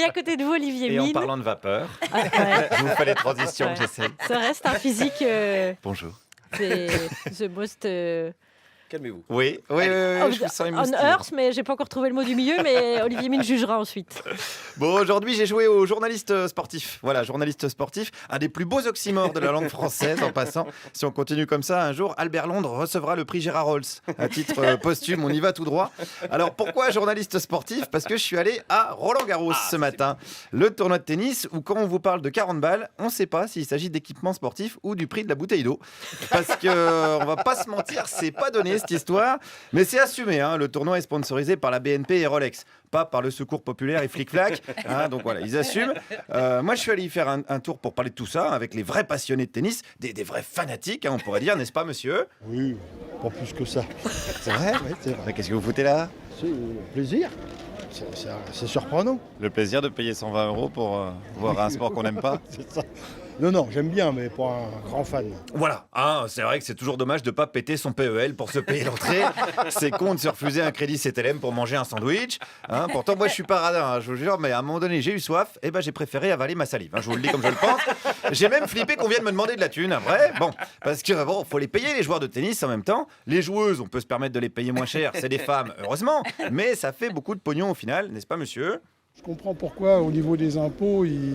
Et à côté de vous, Olivier Et en Mine. parlant de vapeur, Ah, ouais. je vous fais les transitions, Ouais. j'essaie. Ça reste un physique. Bonjour. C'est the most. Calmez-vous. Oui, je vous sens on émoustillé. earth, mais j'ai pas encore trouvé le mot du milieu, mais Olivier Mine jugera ensuite. Bon, aujourd'hui, j'ai joué au journaliste sportif. Voilà, journaliste sportif, un des plus beaux oxymores de la langue française en passant. Si on continue comme ça, un jour, Albert Londres recevra le prix Gérard Rolls. À titre posthume, on y va tout droit. Alors, pourquoi journaliste sportif ? Parce que je suis allé à Roland-Garros ce matin. Le tournoi de tennis où quand on vous parle de 40 balles, on ne sait pas s'il s'agit d'équipement sportif ou du prix de la bouteille d'eau. Parce que, on va pas se mentir, c'est pas donné cette histoire. Mais c'est assumé, hein. Le tournoi est sponsorisé par la BNP et Rolex. Pas par le Secours Populaire et Flic Flac. Hein, donc voilà, ils assument. Moi, je suis allé y faire un tour pour parler de tout ça avec les vrais passionnés de tennis, des vrais fanatiques, hein, on pourrait dire, n'est-ce pas, monsieur ? Oui, pas plus que ça. C'est vrai ? Oui, c'est vrai. Mais qu'est-ce que vous foutez là ? C'est plaisir. C'est surprenant. Le plaisir de payer 120 € pour voir un sport qu'on n'aime pas ? C'est ça. Non, j'aime bien, mais pas un grand fan. Voilà, hein, c'est vrai que c'est toujours dommage de ne pas péter son PEL pour se payer l'entrée. C'est con de se refuser un crédit CTLM pour manger un sandwich. Hein. Pourtant, moi, je suis pas radin, hein, je vous jure, mais à un moment donné, j'ai eu soif, et ben j'ai préféré avaler ma salive. Hein, je vous le dis comme je le pense. J'ai même flippé qu'on vienne me demander de la thune, après. Bon, parce que bon, faut les payer, les joueurs de tennis, en même temps. Les joueuses, on peut se permettre de les payer moins cher, c'est des femmes, heureusement. Mais ça fait beaucoup de pognon au final, n'est-ce pas, monsieur ? Je comprends pourquoi, au niveau des impôts, il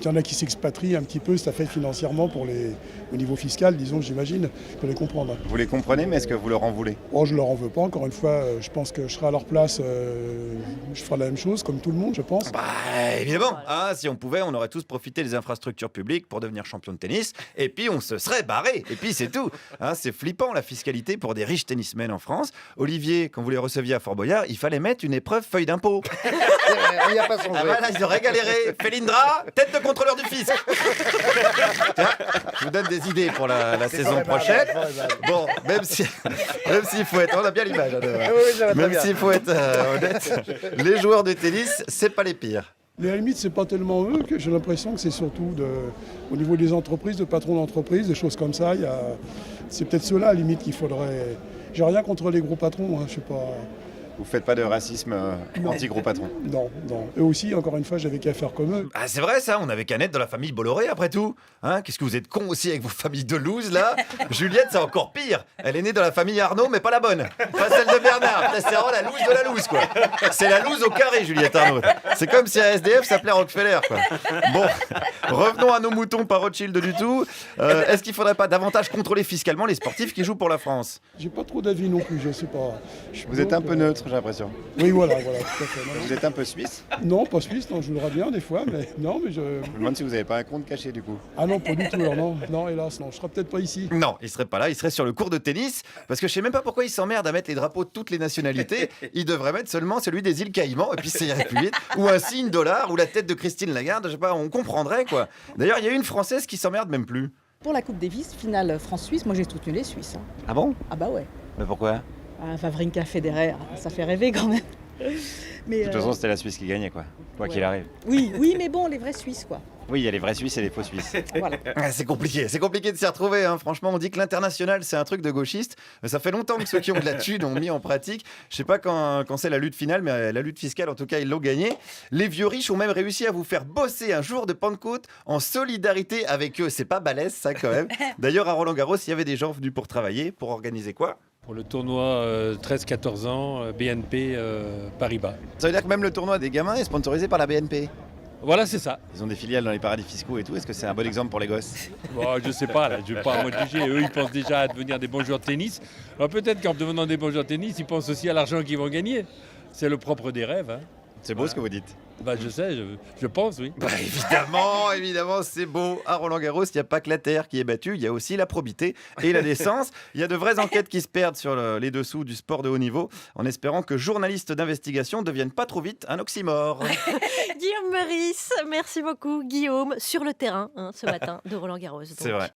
y en a qui s'expatrient un petit peu, ça fait financièrement au niveau fiscal, disons, j'imagine. Je peux les comprendre. Vous les comprenez, mais est-ce que vous leur en voulez ? Oh, je leur en veux pas, encore une fois, je pense que je serai à leur place, je ferai la même chose, comme tout le monde, je pense. Bah évidemment, hein, si on pouvait, on aurait tous profité des infrastructures publiques pour devenir champion de tennis, et puis on se serait barré, et puis c'est tout. Hein, c'est flippant la fiscalité pour des riches tennismen en France. Olivier, quand vous les receviez à Fort Boyard, il fallait mettre une épreuve feuille d'impôt. Il n'y a pas son Ah voilà, ils auraient galéré. Félindra, tête de contrôleur du fisc. Tiens, je vous donne des idées pour la saison prochaine. Bon, même s'il faut être, on a bien l'image, hein, même s'il faut être honnête, les joueurs de tennis, c'est pas les pires. Mais à la limite, c'est pas tellement eux que j'ai l'impression que c'est surtout au niveau des entreprises, de patrons d'entreprise, des choses comme ça. C'est peut-être ceux-là, à la limite, qu'il faudrait. J'ai rien contre les gros patrons, hein, je sais pas. Vous faites pas de racisme anti-gros patron. Non. Eux aussi, encore une fois, j'avais qu'à faire comme eux. Ah, c'est vrai ça, on avait qu'à naître dans la famille Bolloré après tout. Hein, qu'est-ce que vous êtes cons aussi avec vos familles de loose là. Juliette, c'est encore pire. Elle est née dans la famille Arnaud, mais pas la bonne. Pas celle de Bernard. C'est vraiment la loose de la loose, quoi. C'est la loose au carré, Juliette Arnaud. C'est comme si un SDF s'appelait Rockefeller, quoi. Bon, revenons à nos moutons, pas Rothschild du tout. Est-ce qu'il faudrait pas davantage contrôler fiscalement les sportifs qui jouent pour la France ? J'ai pas trop d'avis non plus, je sais pas. Vous êtes un peu neutre, j'ai l'impression. Oui, voilà, tout à fait. Non, Vous êtes un peu suisse ? non, pas suisse, non, je jouerai bien des fois, mais non, mais je. Je me demande si vous n'avez pas un compte caché du coup. Ah non, pas du tout, alors non, hélas, non, je serai peut-être pas ici. Non, il serait pas là, il serait sur le cours de tennis, parce que je sais même pas pourquoi il s'emmerde à mettre les drapeaux de toutes les nationalités. Il devrait mettre seulement celui des îles Caïmans, et puis ça irait plus vite. Ou un signe dollar, ou la tête de Christine Lagarde, je sais pas, on comprendrait quoi. D'ailleurs, il y a une Française qui s'emmerde même plus. Pour la Coupe Davis, finale France-Suisse, moi j'ai soutenu les Suisses. Hein. Ah bon ? Ah bah ouais. Mais pourquoi ? Ah, Wawrinka, Federer, ça fait rêver quand même. Mais, De toute façon, c'était la Suisse qui gagnait quoi qu'il ouais. arrive. Oui, mais bon, les vrais Suisses quoi. Oui, il y a les vrais Suisses et les faux Suisses. Voilà. C'est compliqué de s'y retrouver. Hein. Franchement, on dit que l'international, c'est un truc de gauchiste. Mais ça fait longtemps que ceux qui ont de la thune ont mis en pratique. Je sais pas quand c'est la lutte finale, mais la lutte fiscale, en tout cas, ils l'ont gagnée. Les vieux riches ont même réussi à vous faire bosser un jour de Pentecôte en solidarité avec eux. C'est pas balèze, ça, quand même. D'ailleurs, à Roland-Garros, il y avait des gens venus pour travailler, pour organiser quoi ? Pour le tournoi 13-14 ans, BNP Paribas. Ça veut dire que même le tournoi des gamins est sponsorisé par la BNP. Voilà, c'est ça. Ils ont des filiales dans les paradis fiscaux et tout. Est-ce que c'est un bon exemple pour les gosses ? Bon, je sais pas, là, je ne vais pas à moi de juger. Eux, ils pensent déjà à devenir des bons joueurs de tennis. Alors peut-être qu'en devenant des bons joueurs de tennis, ils pensent aussi à l'argent qu'ils vont gagner. C'est le propre des rêves. Hein. C'est beau ce que vous dites. Bah, je sais, je pense, oui. Bah, évidemment, c'est beau. À Roland-Garros, il n'y a pas que la terre qui est battue, il y a aussi la probité et la décence. Il y a de vraies enquêtes qui se perdent sur les dessous du sport de haut niveau, en espérant que journaliste d'investigation ne devienne pas trop vite un oxymore. Guillaume Meurice, merci beaucoup, Guillaume, sur le terrain ce matin de Roland-Garros. C'est vrai.